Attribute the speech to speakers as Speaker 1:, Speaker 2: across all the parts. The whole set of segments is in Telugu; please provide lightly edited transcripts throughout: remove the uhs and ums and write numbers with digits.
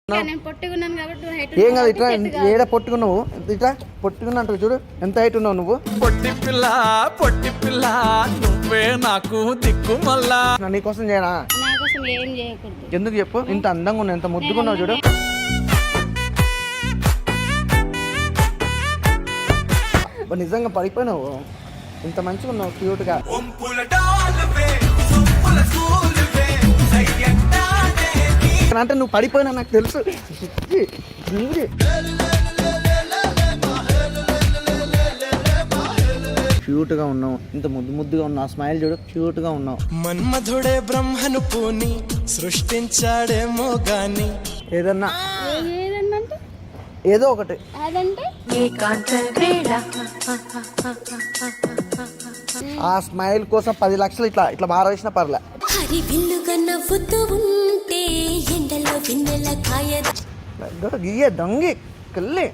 Speaker 1: ఏం కాదు ఇట్లా ఏడ పొట్టుకున్నావు ఇట్లా పొట్టుకున్నట్టు చూడు ఎంత హైట్ ఉన్నావు నువ్వు పొట్టి పిల్ల నువ్వే నాకు దిక్కు మళ్ళా నీకోసం చేయనా ఎందుకు చెప్పు ఇంత అందంగా ఉన్నావు ఎంత ముద్దుకున్నావు చూడు నిజంగా పడిపోయినావు ఇంత మంచిగా ఉన్నావు క్యూట్ గా అంటే నువ్వు పడిపోయినా నాకు తెలుసు క్యూట్ గా ఉన్నావు ఇంత ముద్దుగా ఉన్నావు స్మైల్ చూడు క్యూట్ గా ఉన్నావు
Speaker 2: మన్మధుడే బ్రహ్మను పూని సృష్టించాడేమో గాని
Speaker 1: ఏదన్నా ఏదో ఒకటి ఆ స్మైల్ కోసం 10 లక్షలు ఇట్లా ఇట్లా మారేసిన పర్లే దొంగి కల్లి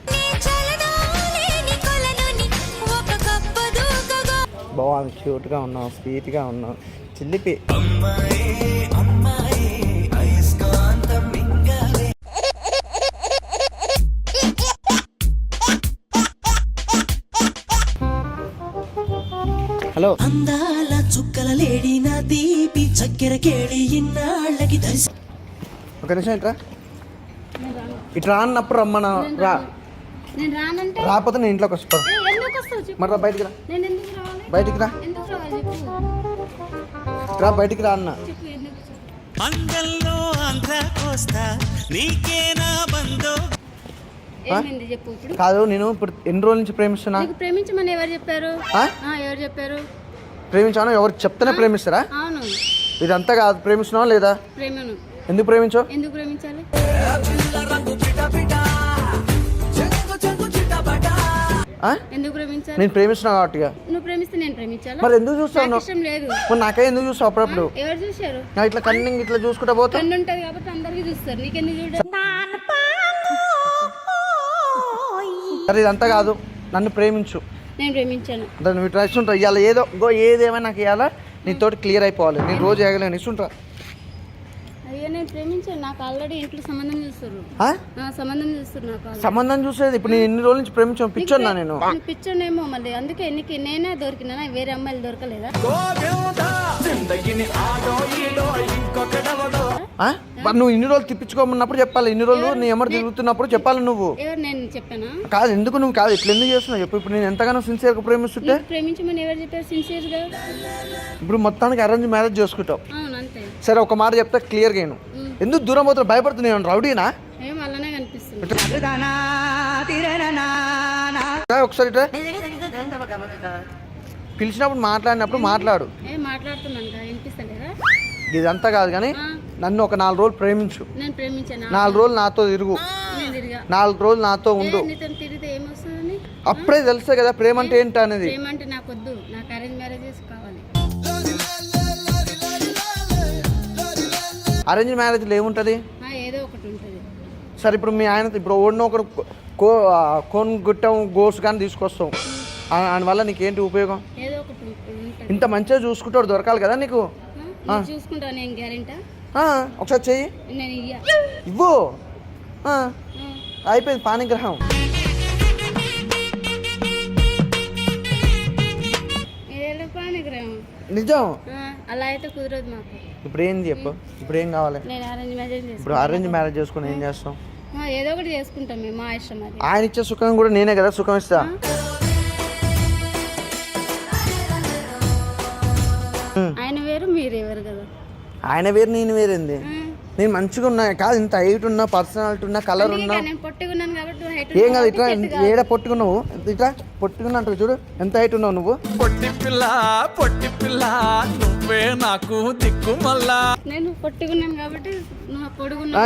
Speaker 1: బాగుంది క్యూట్ గా ఉన్నావు స్వీట్ గా ఉన్నావు చిల్లిపి హలో
Speaker 2: అందాల చుక్కల లేడి నా దీపి చక్కెర కేళి ఇన్నాళ్ళకి దర్శ
Speaker 1: ఒక నిమిషం ఇట్లా అన్నప్పుడు రమ్మన రా రాకపోతే నేను ఇంట్లోకి వస్తాను మరి రా బయటికి రా బయటికి రా రా బయటికి రా అన్న కాదు నేను ఇప్పుడు ఎన్ని రోజుల నుంచి ప్రేమిస్తున్నా
Speaker 3: ప్రేమించమని ఎవరు చెప్పారు
Speaker 1: ప్రేమించాను ఎవరు చెప్తేనే ప్రేమిస్తారా ఇదంతా కాదు ప్రేమిస్తున్నావా లేదా ఎందుకు ప్రేమించావు
Speaker 3: ఎందుకు ప్రేమించాలి ఎందుకు ప్రేమించాలి
Speaker 1: నేను ప్రేమిస్తున్నా కాబట్టి
Speaker 3: నువ్వు ప్రేమిస్తే నేను ప్రేమించాలా
Speaker 1: మరి ఎందుకు చూస్తావు మరి నాకే ఎందుకు చూస్తావు అప్పుడప్పుడు
Speaker 3: ఎవరు చూశారు
Speaker 1: ఇట్లా కన్నింగ్ ఇట్లా చూసుకుంటా పోతా
Speaker 3: కన్ను ఉంటది కాబట్టి అందరికి చూస్తారు నీకెందుకు చూడ
Speaker 1: సరే ఇదంతా కాదు నన్ను ప్రేమించు
Speaker 3: నేను ప్రేమించాను
Speaker 1: నువ్వు ఇట్లా ఇస్తుంటా ఇవాళ ఏదేమైనా నాకు ఇవ్వాలా నీతోటి క్లియర్ అయిపోవాలి నేను రోజు వేయగలేను ఇస్తుంటా
Speaker 3: అయ్యో నేను ప్రేమించాను నాకు ఆల్రెడీ ఇంట్లో సంబంధం చూస్తారు నాకు
Speaker 1: సంబంధం చూసేది ఇప్పుడు నేను ఎన్ని రోజుల నుంచి ప్రేమించాను పిచ్చోన్నా నేను
Speaker 3: పిచ్చోనేమో మళ్ళీ అందుకే నీకు నేనే దొరికినా వేరే అమ్మాయిలు దొరకలేదా
Speaker 1: నువ్వు ఇన్ని రోజులు తిప్పించుకోమన్నప్పుడు చెప్పాలి ఇన్ని రోజులు నీ ఎమ్మడి తిరుగుతున్నప్పుడు చెప్పాలి నువ్వు
Speaker 3: నేను చెప్పానా
Speaker 1: కాదు ఎందుకు నువ్వు కాదు ఇట్లా ఎందుకు చేస్తున్నావు చెప్పు ఇప్పుడు నేను ఎంతగానో సిన్సియర్ గా ప్రేమిస్తుంటే
Speaker 3: ప్రేమించమని ఎవరు చెప్పారు సిన్సియర్ గా
Speaker 1: ఇప్పుడు మొత్తానికి అరేంజ్ మ్యారేజ్ చేసుకుంటావు
Speaker 3: అంతే
Speaker 1: సరే ఒక మాట చెప్తా క్లియర్ గా ఎందుకు దూరం అవుతావు భయపడుతున్నావు రౌడీనా
Speaker 3: అలానే కనిపిస్తుంది
Speaker 1: ఒకసారి పిలిచినప్పుడు మాట్లాడినప్పుడు మాట్లాడు ఇదంతా కాదు కానీ నన్ను ఒక 4 రోజులు ప్రేమించు 4 రోజులు నాతో తిరుగు 4 రోజులు నాతో ఉండు అప్పుడే తెలుసే కదా ప్రేమ అంటే ఏంటి అనేది అరేంజ్ మ్యారేజ్లో ఏముంటది సరే ఇప్పుడు మీ ఆయన ఇప్పుడు ఓడిన ఒకరు కోన్ గుట్టం గోసు కానీ తీసుకొస్తాం దానివల్ల నీకేంటి ఉపయోగం ఇంత మంచిగా చూసుకుంటాడు దొరకాలి కదా నీకు ఒకసారి చెయ్యి ఇవ్వు అయిపోయింది పానిగ్రహం నిజం
Speaker 3: అలా అయితే కుదరదు మాకు
Speaker 1: ఇప్పుడు ఏంది చెప్పు ఇప్పుడు ఏం కావాలి ఇప్పుడు అరేంజ్ మ్యారేజ్ చేసుకుని ఏం చేస్తాం
Speaker 3: ఏదో ఒకటి చేసుకుంటాం మేము మా ఇష్టం అది
Speaker 1: ఆయన ఇచ్చే సుఖం కూడా నేనే కదా సుఖం ఇస్తా
Speaker 3: ఆయన వేరు మీరెవరు కదా
Speaker 1: ఆయన వేరు నేను వేరేంది నేను మంచిగా ఉన్నా కాదు ఇంత హైట్ ఉన్నా పర్సనాలిటీ ఉన్నా కలర్ ఉన్నా ఏం కాదు ఇట్లా ఏడ పొట్టుకున్నావు ఇట్లా పొట్టుకున్నట్టు చూడు ఎంత హైట్ ఉన్నావు నువ్వు పొట్టి పిల్ల నువ్వే నాకు దిక్కు మళ్ళా
Speaker 3: నేను పొట్టుకున్నాను కాబట్టి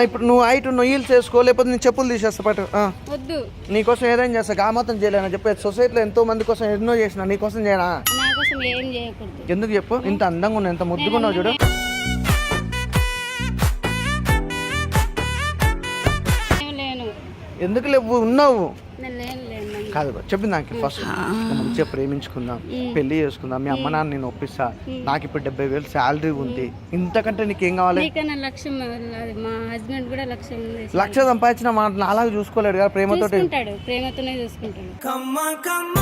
Speaker 1: ఇప్పుడు నువ్వు హైట్ ఉన్నావు హీల్స్ చేసుకో లేకపోతే నేను చెప్పులు తీసేస్తా పట్టు
Speaker 3: వద్దు
Speaker 1: నీకోసం ఏదైనా చేస్తా గామాతం చేయలేనా చెప్పేది సొసైటీలో ఎంతో మంది కోసం ఎన్నో చేసిన నీకోసం చేయనా ఎందుకు చెప్పు ఇంత అందంగా ఉన్నావు ఎంత ముద్దుకున్నావు చూడు ఎందుకు లేవు ఉన్నావు
Speaker 3: నేను లేను
Speaker 1: కాదు చెప్పింది నాకు ఫస్ట్ మంచిగా ప్రేమించుకుందాం, పెళ్లి చేసుకుందాం, మీ అమ్మ నాన్న నేను ఒప్పిస్తా, నాకు ఇప్పుడు 70,000 శాలరీ ఉంది, ఇంతకంటే నీకేం కావాలి?
Speaker 3: నీకన్నా లక్ష్యం అది మా హస్బెండ్ కూడా లక్ష్యం ఉంది.
Speaker 1: లక్ష సంపాదించిన నాలాగా చూసుకోలేడు కదా, ప్రేమతో
Speaker 3: చూసుకుంటాడు, ప్రేమతోనే చూసుకుంటాడు.
Speaker 2: కమ్మ కమ్మ